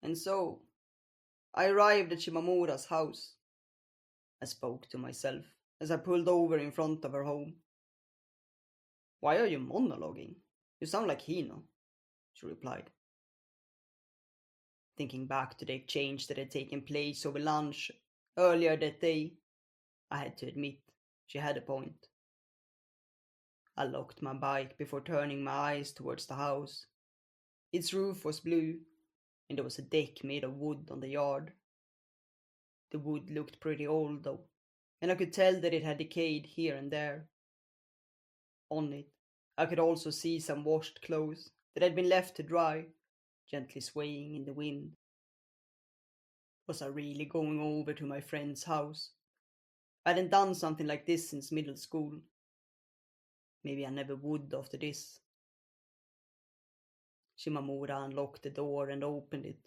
And so, I arrived at Shimamura's house. I spoke to myself as I pulled over in front of her home. Why are you monologuing? You sound like Hino, she replied. Thinking back to the exchange that had taken place over lunch earlier that day, I had to admit she had a point. I locked my bike before turning my eyes towards the house. Its roof was blue, and there was a deck made of wood on the yard. The wood looked pretty old though, and I could tell that it had decayed here and there. On it, I could also see some washed clothes that had been left to dry, gently swaying in the wind. Was I really going over to my friend's house? I hadn't done something like this since middle school. Maybe I never would after this. Shimamura unlocked the door and opened it.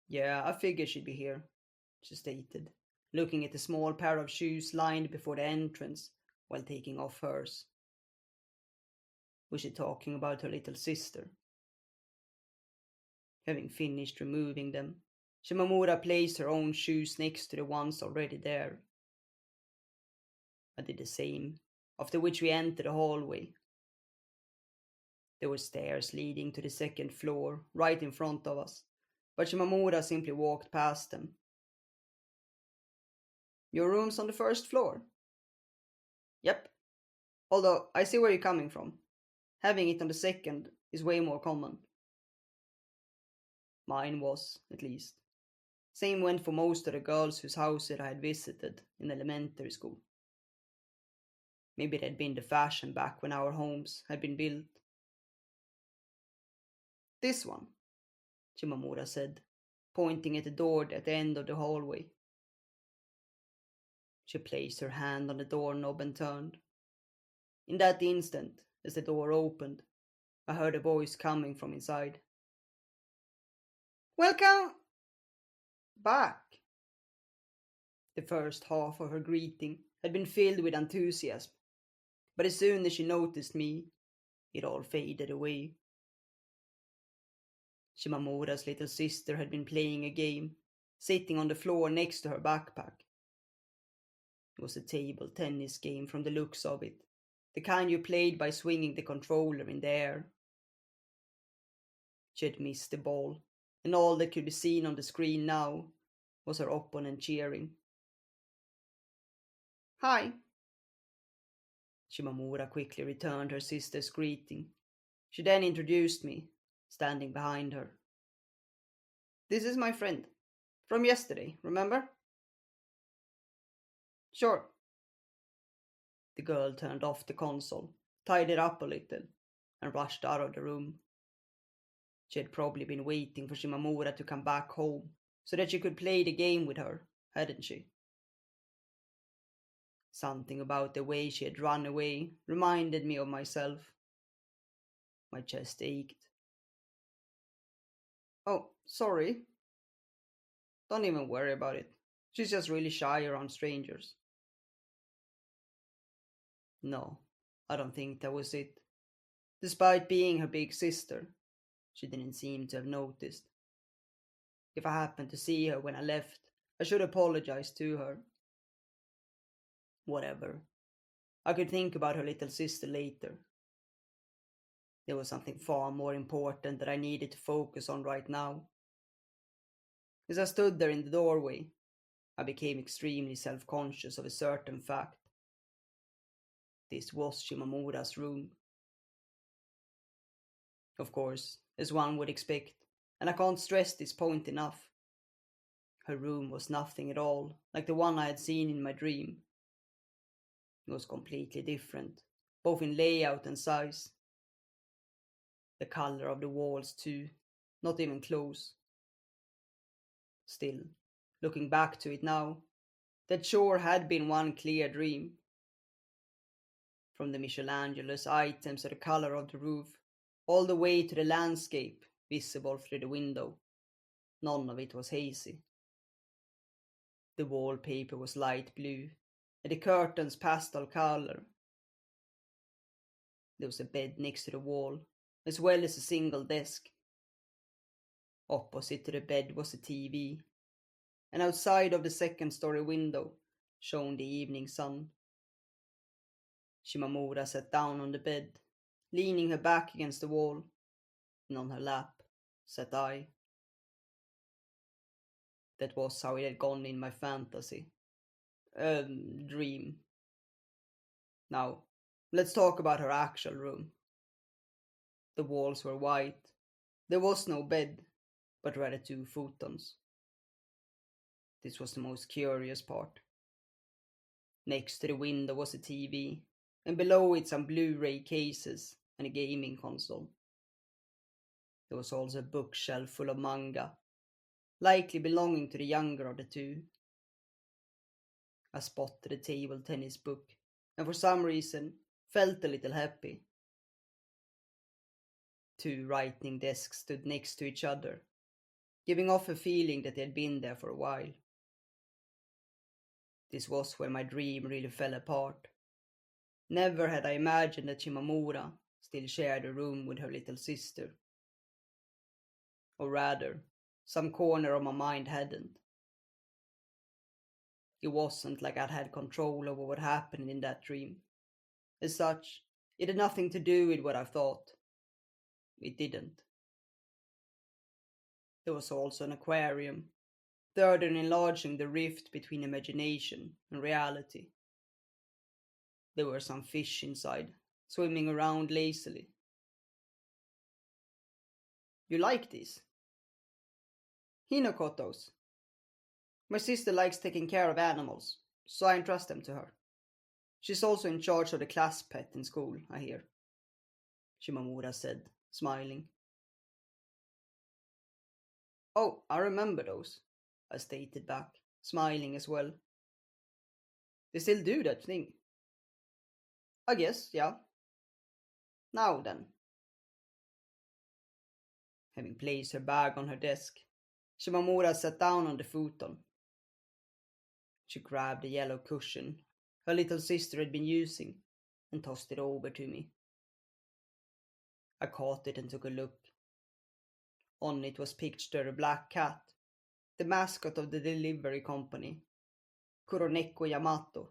Yeah, I figured she'd be here, she stated, looking at the small pair of shoes lined before the entrance while taking off hers. Was she talking about her little sister? Having finished removing them, Shimamura placed her own shoes next to the ones already there. I did the same, after which we entered the hallway. There were stairs leading to the second floor, right in front of us, but Shimamura simply walked past them. Your room's on the first floor? Yep. Although, I see where you're coming from. Having it on the second is way more common. Mine was, at least. Same went for most of the girls whose houses I had visited in elementary school. Maybe it had been the fashion back when our homes had been built. This one, Shimamura said, pointing at the door at the end of the hallway. She placed her hand on the doorknob and turned. In that instant, as the door opened, I heard a voice coming from inside. Welcome back. The first half of her greeting had been filled with enthusiasm, but as soon as she noticed me, it all faded away. Shimamura's little sister had been playing a game, sitting on the floor next to her backpack. It was a table tennis game from the looks of it, the kind you played by swinging the controller in the air. She had missed the ball, and all that could be seen on the screen now was her opponent cheering. Hi. Shimamura quickly returned her sister's greeting. She then introduced me, standing behind her. This is my friend. From yesterday, remember? Sure. The girl turned off the console, tied it up a little, and rushed out of the room. She had probably been waiting for Shimamura to come back home so that she could play the game with her, hadn't she? Something about the way she had run away reminded me of myself. My chest ached. Oh, sorry. Don't even worry about it. She's just really shy around strangers. No, I don't think that was it. Despite being her big sister, she didn't seem to have noticed. If I happened to see her when I left, I should apologize to her. Whatever. I could think about her little sister later. There was something far more important that I needed to focus on right now. As I stood there in the doorway, I became extremely self-conscious of a certain fact. This was Shimamura's room. Of course, as one would expect, and I can't stress this point enough. Her room was nothing at all like the one I had seen in my dream. It was completely different, both in layout and size. The color of the walls too, not even close. Still, looking back to it now, that sure had been one clear dream. From the Michelangelo's items to the color of the roof, all the way to the landscape visible through the window. None of it was hazy. The wallpaper was light blue, and the curtains pastel color. There was a bed next to the wall, as well as a single desk. Opposite to the bed was a TV, and outside of the second-story window shone the evening sun. Shimamura sat down on the bed, leaning her back against the wall, and on her lap sat I. That was how it had gone in my fantasy. Dream. Now, let's talk about her actual room. The walls were white. There was no bed, but rather two futons. This was the most curious part. Next to the window was a TV, and below it some Blu-ray cases and a gaming console. There was also a bookshelf full of manga, likely belonging to the younger of the two. I spotted a table tennis book, and for some reason felt a little happy. Two writing desks stood next to each other, giving off a feeling that they had been there for a while. This was where my dream really fell apart. Never had I imagined that Shimamura still shared a room with her little sister. Or rather, some corner of my mind hadn't. It wasn't like I'd had control over what happened in that dream. As such, it had nothing to do with what I thought. It didn't. There was also an aquarium, further enlarging the rift between imagination and reality. There were some fish inside, swimming around lazily. You like these? Hinokotos. My sister likes taking care of animals, so I entrust them to her. She's also in charge of the class pet in school, I hear. Shimamura said, smiling. Oh, I remember those, I stated back, smiling as well. They still do that thing. I guess, yeah. Now then. Having placed her bag on her desk, Shimamura sat down on the futon. She grabbed a yellow cushion her little sister had been using and tossed it over to me. I caught it and took a look. On it was pictured a black cat, the mascot of the delivery company, Kuroneko Yamato,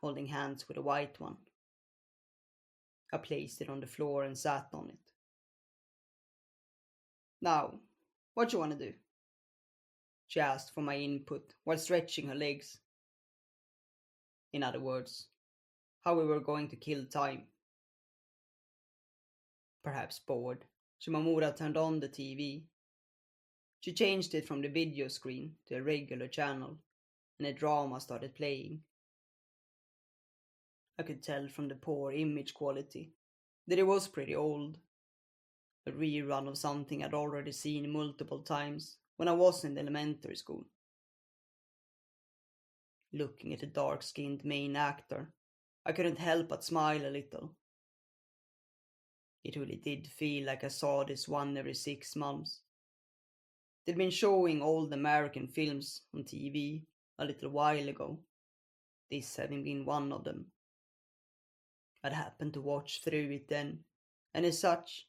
holding hands with a white one. I placed it on the floor and sat on it. Now, what you want to do? She asked for my input while stretching her legs. In other words, how we were going to kill time. Perhaps bored, Shimamura turned on the TV. She changed it from the video screen to a regular channel, and a drama started playing. I could tell from the poor image quality that it was pretty old. A rerun of something I'd already seen multiple times when I was in elementary school. Looking at the dark-skinned main actor, I couldn't help but smile a little. It really did feel like I saw this one every 6 months. They'd been showing old American films on TV a little while ago, this having been one of them. I'd happened to watch through it then, and as such,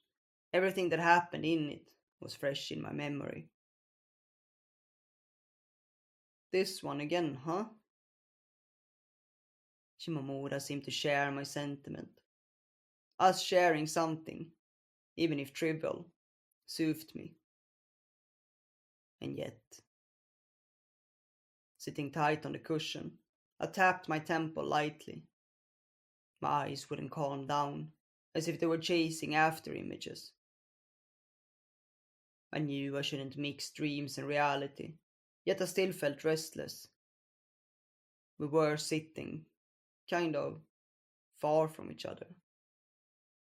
everything that happened in it was fresh in my memory. This one again, huh? Shimamura seemed to share my sentiment. Us sharing something, even if trivial, soothed me. And yet, sitting tight on the cushion, I tapped my temple lightly. My eyes wouldn't calm down, as if they were chasing after images. I knew I shouldn't mix dreams and reality, yet I still felt restless. We were sitting, kind of, far from each other.